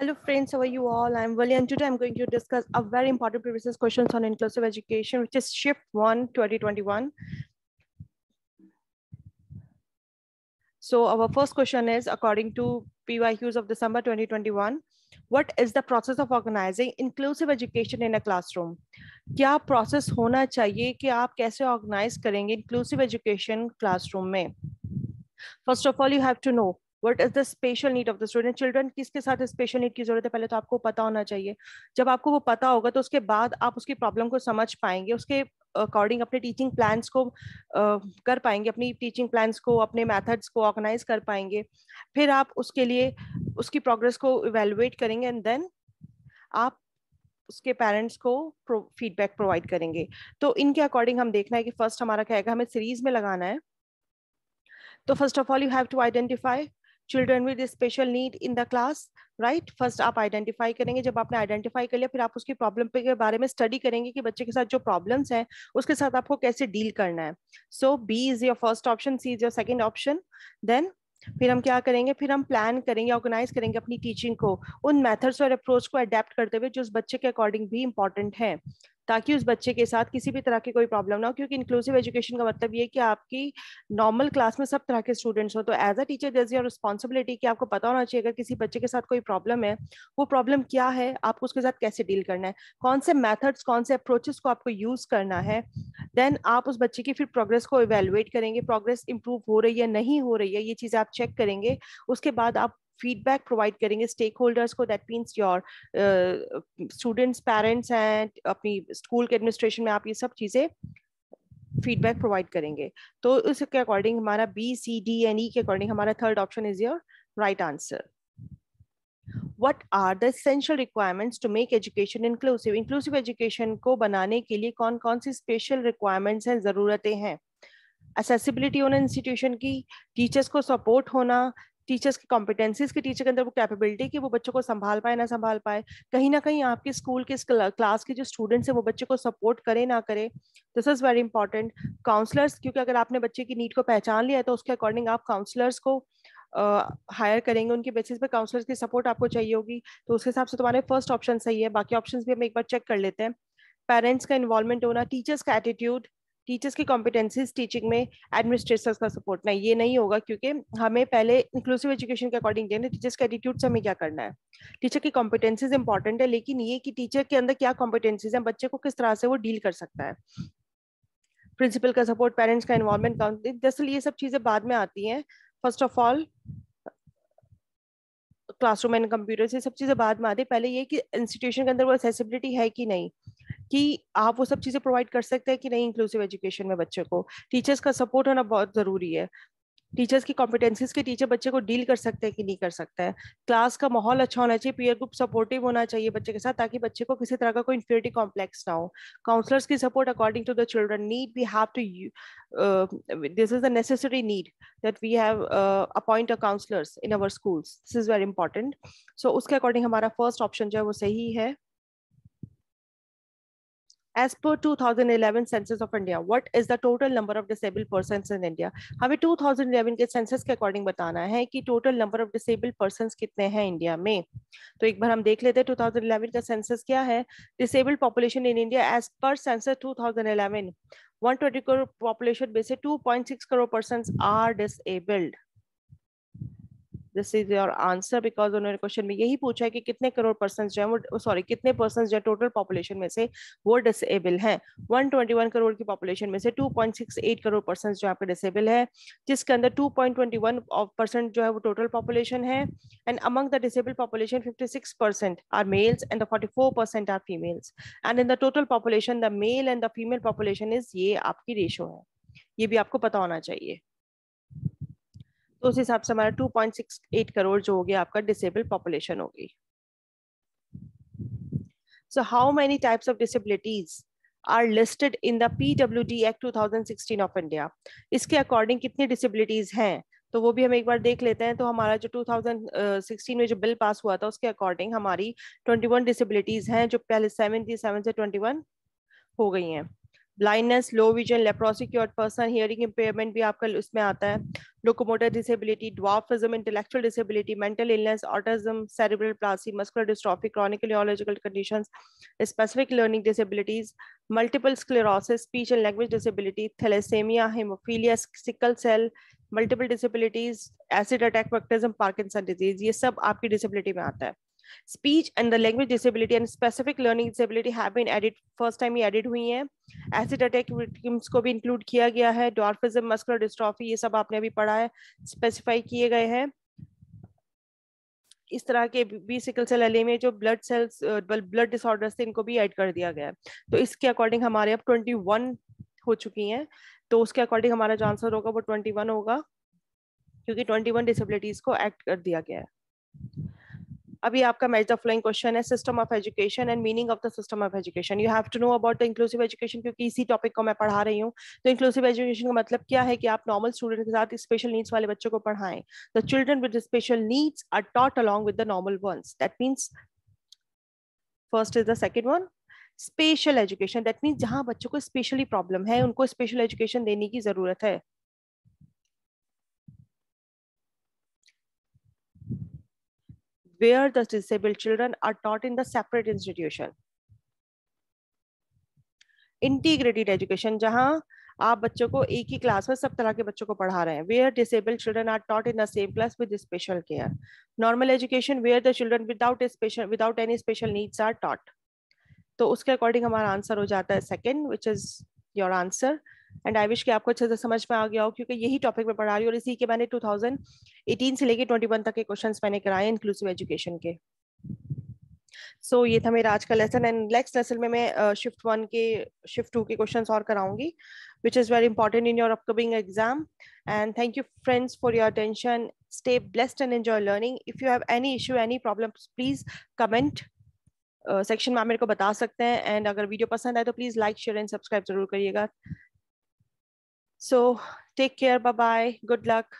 Hello friends, how are you all? I'm Vali and today I'm going to discuss a very important previous questions on inclusive education, which is Shift 1 2021. So our first question is, according to PYQs of December 2021, what is the process of organizing inclusive education in a classroom? क्या process होना चाहिए कि आप कैसे organize करेंगे inclusive education classroom में? First of all, you have to know what is the special need of the student. Children किसके साथ special need की जरूरत है पहले तो आपको पता होना चाहिए. जब आपको वो पता होगा तो उसके बाद आप उसकी प्रॉब्लम को समझ पाएंगे, उसके अकॉर्डिंग अपने टीचिंग प्लान्स को कर पाएंगे, अपनी टीचिंग प्लान्स को, अपने मेथड्स को ऑर्गेनाइज कर पाएंगे. फिर आप उसके लिए उसकी प्रोग्रेस को इवेलुएट करेंगे एंड देन आप उसके पेरेंट्स को फीडबैक प्रोवाइड करेंगे. तो इनके अकॉर्डिंग हम देखना है कि फर्स्ट हमारा क्या है, हमें सीरीज में लगाना है. तो first of all you have to identify children with special need in the class, right. First आप आइडेंटिफाई करेंगे. जब आपने आइडेंटिफाई कर लिया फिर आप उसकी प्रॉब्लम के बारे में स्टडी करेंगे कि बच्चे के साथ जो प्रॉब्लम्स हैं उसके साथ आपको कैसे डील करना है. So B is your first option, C is your second option. Then फिर हम क्या करेंगे, फिर हम प्लान करेंगे, ऑर्गेनाइज करेंगे अपनी टीचिंग को उन मेथड्स और अप्रोच को अडेप्ट करते हुए जो उस बच्चे के अकॉर्डिंग भी इंपॉर्टेंट है, ताकि उस बच्चे के साथ किसी भी तरह की कोई प्रॉब्लम ना हो. क्योंकि इंक्लूसिव एजुकेशन का मतलब ये है कि आपकी नॉर्मल क्लास में सब तरह के स्टूडेंट्स हो. तो as a teacher there is your responsibility कि आपको पता होना चाहिए अगर किसी बच्चे के साथ कोई प्रॉब्लम है, वो प्रॉब्लम क्या है, आपको उसके साथ कैसे डील करना है, कौन से मेथड्स, कौन से अप्रोचेस को आपको यूज करना है. देन आप उस बच्चे की फिर प्रोग्रेस को इवेलुएट करेंगे, प्रोग्रेस इंप्रूव हो रही है नहीं हो रही है ये चीजें आप चेक करेंगे. उसके बाद आप फीडबैक प्रोवाइड करेंगे स्टेक होल्डर्स को, that means your students, parents and अपनी स्कूल के एडमिनिस्ट्रेशन में आप ये सब चीजें फीडबैक प्रोवाइड करेंगे. तो इसके अकॉर्डिंग हमारा बी सी डी एंड ई के अकॉर्डिंग हमारा third option is your right answer. What are the essential requirements to make education inclusive? Inclusive education को बनाने के लिए कौन कौन सी स्पेशल रिक्वायरमेंट्स हैं, जरूरतें हैं. एक्सेसिबिलिटी होना इंस्टीट्यूशन की, टीचर्स को सपोर्ट होना, टीचर्स की कॉम्पिटेंसीज की, टीचर के अंदर वो कैपेबिलिटी कि वो बच्चों को संभाल पाए ना संभाल पाए, कहीं ना कहीं आपके स्कूल के क्लास के जो स्टूडेंट्स हैं वो बच्चे को सपोर्ट करे ना करे. This is very important. Counsellors, क्योंकि अगर आपने बच्चे की नीड को पहचान लिया है तो उसके अकॉर्डिंग आप काउंसलर्स को हायर करेंगे, उनके बेसिस पे काउंसलर्स की सपोर्ट आपको चाहिए होगी. तो उस हिसाब से तुम्हारे फर्स्ट ऑप्शन सही है. बाकी ऑप्शंस भी हम एक बार चेक कर लेते हैं. पेरेंट्स का इन्वॉल्वमेंट होना, टीचर्स का एटीट्यूड, टीचर्स की कॉम्पिटेंसीज टीचिंग में, एडमिनिस्ट्रेटर्स का सपोर्ट. नहीं, ये नहीं होगा क्योंकि हमें पहले इंक्लूसिव एजुकेशन के अकॉर्डिंग देखना टीचर्स का एटीट्यूड से हमें क्या करना है. टीचर की कॉम्पिटेंसीज इंपॉर्टेंट है, लेकिन ये कि टीचर के अंदर क्या कॉम्पिटेंसीज है, बच्चे को किस तरह से वो डील कर सकता है. प्रिंसिपल का सपोर्ट, पेरेंट्स का इन्वॉल्वमेंट, दरअसल ये सब चीजें बाद में आती हैं. First of all classroom and computer से सब चीजें बाद में आती है. पहले ये कि इंस्टीट्यूशन के अंदर वो एक्सेसिबिलिटी है कि नहीं, कि आप वो सब चीजें प्रोवाइड कर सकते हैं कि नहीं. इंक्लूसिव एजुकेशन में बच्चे को टीचर्स का सपोर्ट होना बहुत जरूरी है. टीचर्स की कॉम्पिटेंसीज के टीचर बच्चे को डील कर सकते हैं कि नहीं कर सकता है. क्लास का माहौल अच्छा होना चाहिए, पीयर ग्रुप सपोर्टिव होना चाहिए बच्चे के साथ, ताकि बच्चे को किसी तरह का कोई इंफीरियरिटी कॉम्प्लेक्स ना हो. काउंसलर्स की support according to the children need, we have to this is the necessary need that we have appoint a counsellors in our schools. This is very important. So उसके according हमारा first option जो है वो सही है. As per 2011 census of India, what is the total number of disabled persons in India? हमें 2011 के census के अकॉर्डिंग बताना है कि total number of disabled persons कितने हैं इंडिया में. तो एक बार हम देख लेते हैं 2011 का सेंसस क्या है. Disabled population in India as per census 2011, 120 crore population में से 2.6 crore persons are disabled. This is your answer, because उन्होंने क्वेश्चन में यही पूछा है कि कितने करोड़ पर्सन जो है वो, सॉरी, कितने पर्सन जो है टोटल पॉपुलेशन में से वो डिसेबल हैं. 121 करोड़ की पॉपुलेशन में से 2.68 करोड़ पर्सन जो आपके डिसेबल है, जिसके अंदर 2.21% जो है वो टोटल पॉपुलेशन है. And among the disable population 56% are males and the 44% are females. And in the total population the male and the female population is, ये आपकी रेशो है, ये भी आपको पता होना चाहिए. तो उस हिसाब से हमारा 2.68 करोड़ जो हो गया आपका डिसेबल पॉपुलेशन होगी. So how many types of disabilities are listed in the PWD act 2016 of India? इसके अकॉर्डिंग कितनी डिसेबिलिटीज हैं तो वो भी हम एक बार देख लेते हैं. तो हमारा जो 2016 में जो बिल पास हुआ था उसके अकॉर्डिंग हमारी 21 डिसेबिलिटीज हैं, जो पहले 7 थी, 7 से 21 हो गई हैं. Blindness, low vision, leprosy cured person, hearing impairment भी आपका उसमें आता है, locomotor disability, dwarfism, intellectual disability, mental illness, autism, cerebral palsy, muscular dystrophy, chronic neurological conditions, specific learning disabilities, multiple sclerosis, speech and language disability, thalassaemia, haemophilia, sickle cell, multiple disabilities, acid attack, victims, Parkinson disease, ये सब आपकी disability में आता है। Speech and the language disability and specific learning disability have been added, first time ये added हुई हैं। Acid attack victims को भी इंक्लूड किया गया है, डॉर्फिज्म, मस्कुलर डिस्ट्रॉफी, ये सब आपने अभी पढ़ा है, स्पेसिफाई किए गए हैं। इस तरह के भी सिकल सेल एनीमिया जो ब्लड सेल्स ब्लड डिसऑर्डर्स थे, इनको भी ऐड कर दिया गया है। तो इसके अकॉर्डिंग हमारे अब 21 हो चुकी हैं, तो उसके अकॉर्डिंग हमारा जो आंसर होगा वो 21 होगा, क्योंकि 21 डिसेबिलिटीज को एक्ट कर दिया गया है। अभी आपका मैच द फॉलोइंग क्वेश्चन है, system of education and meaning of the system of education. You have to know about the inclusive education, क्योंकि इसी टॉपिक को मैं पढ़ा रही हूँ। तो इंक्लूसिव एजुकेशन का मतलब क्या है कि आप नॉर्मल स्टूडेंट के साथ स्पेशल नीड्स वाले बच्चों को पढ़ाएं। The children with special needs are taught along with the normal ones. That means first is the second one, special education. That means जहां बच्चों को स्पेशली प्रॉब्लम है, उनको स्पेशल एजुकेशन देने की जरूरत है। Where the disabled children are taught in the separate institution. Integrated education, जहां आप बच्चों को एक ही क्लास में सब तरह के बच्चों को पढ़ा रहे हैं। Where disabled children are taught in the same class with special care. Normal education, where the children without any special needs are taught. तो उसके अकॉर्डिंग हमारा आंसर हो जाता है second, which is your answer. And I wish कि आपको अच्छे से समझ में आ गया हो, क्योंकि यही टॉपिक में पढ़ा रही हूँ और इसी के मैंने 2018 से लेके 21 तक के क्वेश्चंस मैंने कराए इंक्लूसिव एजुकेशन के। सो ये था मेरा आज का लेसन, एंड नेक्स्ट लेसन में मैं शिफ्ट 1 के शिफ्ट 2 के क्वेश्चंस और कराऊंगी, which is very important in your upcoming exam. And thank you friends for your attention. Stay blessed and enjoy learning. If you have any issue, any problems, please comment section में आप मेरे को बता सकते हैं। And अगर video पसंद आए तो please like, share and subscribe जरूर करिएगा। So take care, bye bye, good luck.